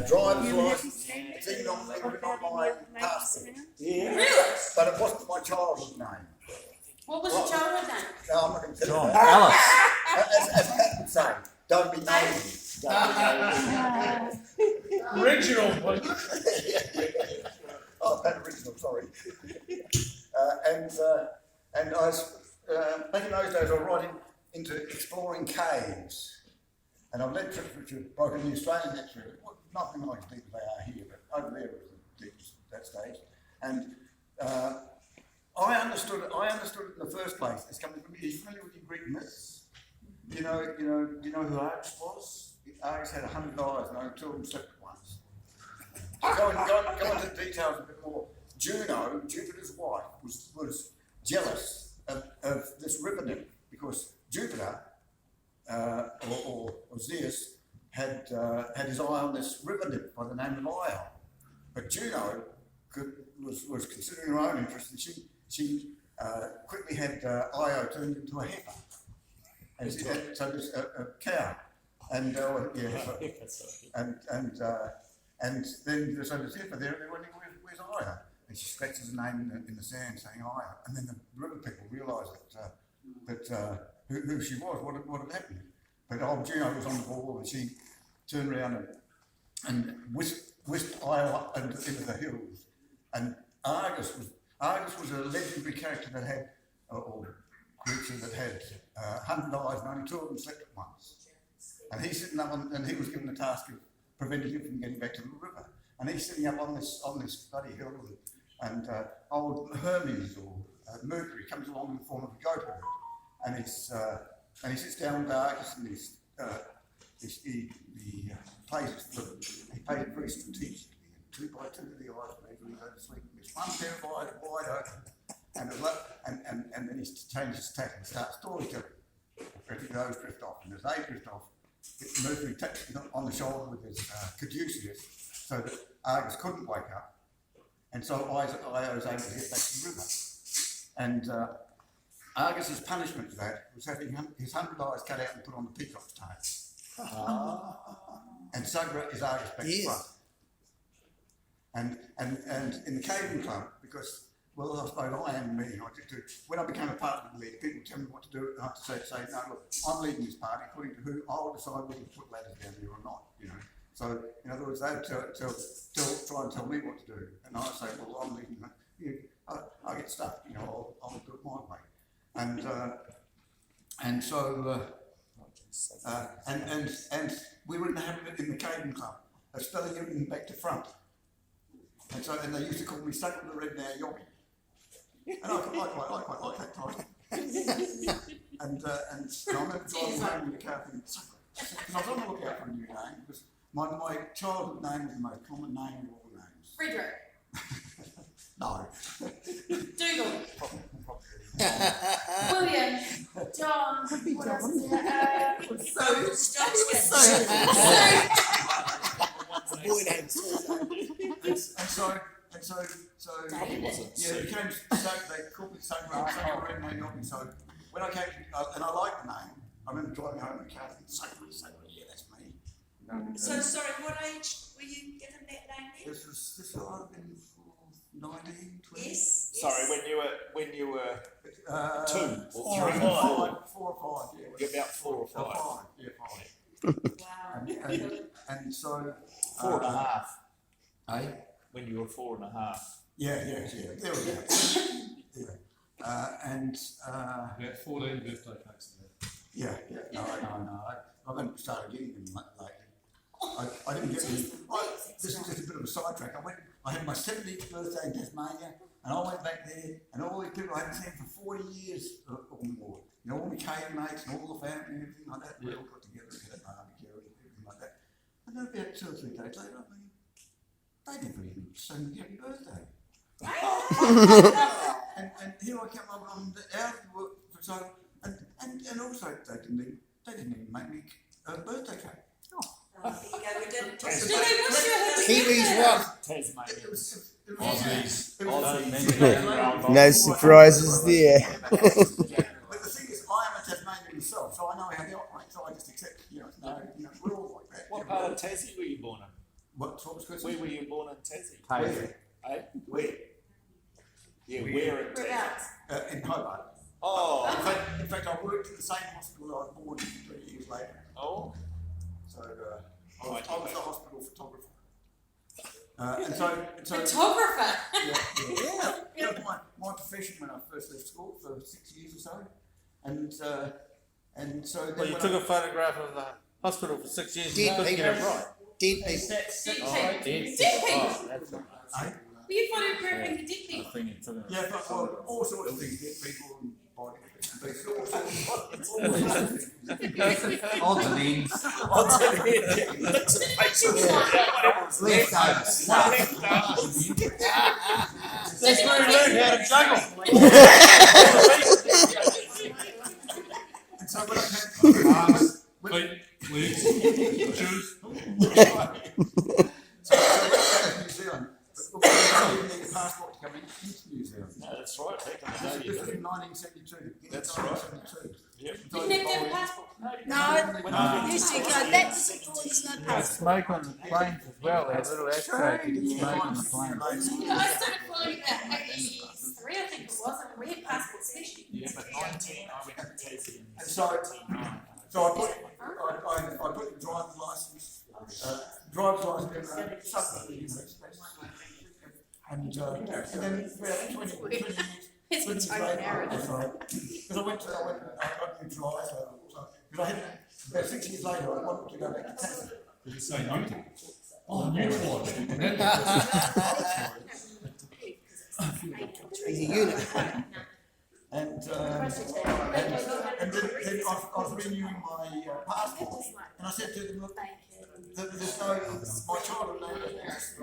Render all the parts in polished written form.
Driver's license, thing on my passport. Yeah. Really? But it wasn't my childhood name. What was your childhood name? No, I'm not going to tell you Alice. that. As Pat would say, don't be nosy. Original. Oh, Pat original, sorry. And I was, back in those days, I was right into exploring caves. And I've led trips which have broken the Australian net through. Nothing like as deep as they are here, but over there was the deepest at that stage. And I understood it in the first place. It's coming from, are you familiar with your Greek myths? Do you know who Argus was? Argus had 100 eyes and only 2 of them separate ones. Go into the details a bit more. Juno, Jupiter's wife, was jealous of this river nymph because Jupiter, or Zeus, had his eye on this river nymph by the name of Io. But Juno was considering her own interest, and she quickly had Io turned into a heifer. And so there's a cow. And and then so there's heifer there, and they're wondering, where's Io? And she scratches her name in the sand saying Io. And then the river people realised that who she was, what had happened. But old Juno was on the ball, and she turned around and whisked Io up into the hills. And Argus was a legendary character that had, or creature that had 100 eyes and only 2 of them slept at once. And he's sitting up and he was given the task of preventing him from getting back to the river. And he's sitting up on this bloody hill, and old Hermes or Mercury comes along in the form of a goat herd, and he sits down with Argus, and he plays it very strategically. 2 by 2 of the eyes gradually go to sleep. There's one pair of eyes wide open, and then he changes his tack and starts storytelling. Those drift off, and as they drift off, Mercury taps him on the shoulder with his caduceus, so that Argus couldn't wake up, and so Io was able to get back to the river. And Argus's punishment for that was having his 100 eyes cut out and put on the peacock's tail. And Sugra is Argus back to front. And in the caving club, because, well, I suppose I am me. When I became a part of the league, people tell me what to do. I have to say, no, look, I'm leading this party according to who I'll decide whether to put ladders down there or not. So in other words, they would try and tell me what to do, and I say, well, I'm leading. I get stuck. I'll do it my way. And so we were in the habit in the caving club of spelling everything back to front. And they used to call me Sugra the Red Now Yobby. And I quite like that title. and I remember driving home in the car thinking, because I was on the lookout for a new name, because my childhood name was the most common name of all names. Frederick. No. Dougal. William. John. What else is there? Boy names. And so it became they called me Sugra Red Now Yobby. So when I came and I liked the name, I remember driving home in the car thinking, Sugra, yeah, that's me. So sorry, what age were you given that name then? This would have been 19, 20. Yes. Sorry, when you were 2 or 3 or 4. 4 or 5. Yeah. You're about 4 or 5. 5. Yeah, 5. Wow. And so 4.5. Eh? When you were 4.5. Yeah. There we go. And We had 14 birthday cakes there. No. I haven't started getting them lately. I didn't get any. This is just a bit of a sidetrack. I had my 70th birthday in Tasmania, and I went back there, and all these people I hadn't seen for 40 years or more. All my cave mates and all the family and everything like that. We all got together and had a barbecue and everything like that. And then about 2 or 3 days later, they never even sang me happy birthday. and here I come, I'm out of work for so, and also they didn't even make me a birthday cake. There you go, we didn't. Kiwis what? Aussies. No surprises there. But the thing is, I am a Tasmanian myself, so I know how they operate, so I just accept it. We're all like that. What part of Tassie were you born in? What was the question? Where were you born in Tassie? Where? Eh? Where? Yeah, where in Tassie? Whereabouts? In Hobart. Oh, In fact, I worked in the same hospital I was born 20 years later. oh, So I was a hospital photographer. And so Photographer. yeah, my profession when I first left school for 6 years or so, and so. Then Well, you when took a photograph of the hospital for 6 years and you Dead couldn't get it people. right. Dead people. Dead people. Dead. Dead people. Oh, that's not nice. Were you photographing the dead I people? think you took it. Yeah, but all sorts of things, dead people and body, all sorts of things. Odds and ends. odds and ends. Leftover stuff. That's where he learned how to juggle. And so when I came, Feet, legs, shoes. so when I came to New Zealand, but you need a passport to come into New Zealand. No, that's right. Back in the day, This you was did. in 1972. That's right. 1972. Yep. You didn't have to have a passport. No, you see, that's no passport. Smoke on the planes as well. They have little extra. You can smoke on the plane. Yeah, I started flying about 83, I think it was, and we had passports issued. Yeah, but 19, I went to Tassie in And so, 1999. so I put the driver's license in Sugra, you know, and then about 20 years. It's a total narrative. Because I got a new driver. Because I had, about 6 years later, I wanted to go back to Tassie. Did you say no to? Oh, new one. He's a unit. And then I was renewing my passport, and I said to them, look, there's no, my childhood name is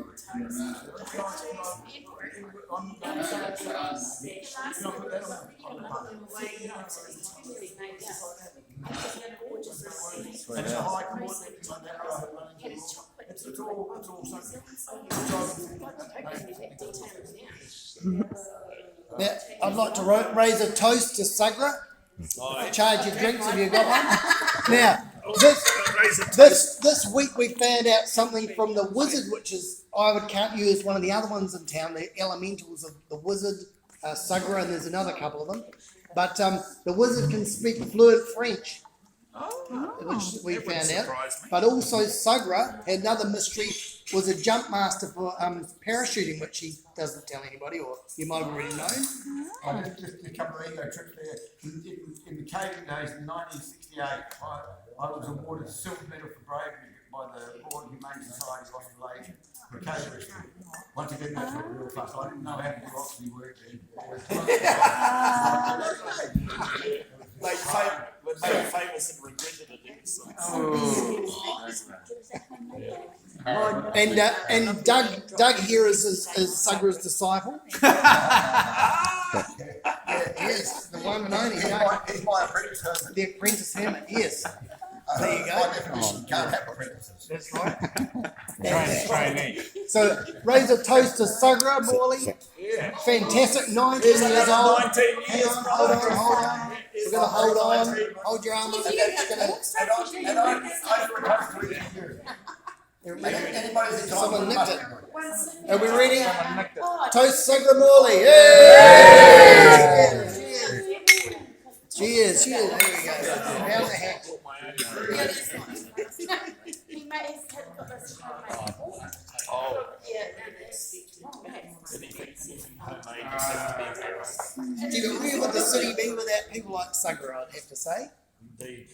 on and it's a high court, things like that, it's all something. Now, I'd like to raise a toast to Sugra. Charge your drinks if you've got one. Now, this week we found out something from the Wizard, which is, I would count you as one of the other ones in town, the elementals of the Wizard, Sugra, and there's another couple of them. But the Wizard can speak fluent French, which we found out. But also Sugra had another mystery, was a jump master for parachuting, which he doesn't tell anybody, or you might have already known. I just a couple of ego trips there. In the caving days in 1968, I was awarded a silver medal for bravery by the Royal Humane Society of Australasia for cave rescue. Once again, that's what real fast. I didn't know how to do oxygen work then. Made famous and regretted it. So. And Doug here is Sugra's disciple. Yes, the one and only. He's my apprentice husband. The apprentice hermit, yes. There you go. By definition, you can't have apprentices. That's right. Trainee. So raise a toast to Sugra, Morley. Fantastic, 19 years old. 19 Hang years, on, hold on. We're going to hold on. Hold your arm up. Someone nicked it. Are we ready? Toast Sugra Morley. Yay! Cheers, cheers. There we go. How's the hat? He may have got this homemade. Oh, Yeah. Where would the city be without people like Sugra, I'd have to say. indeed.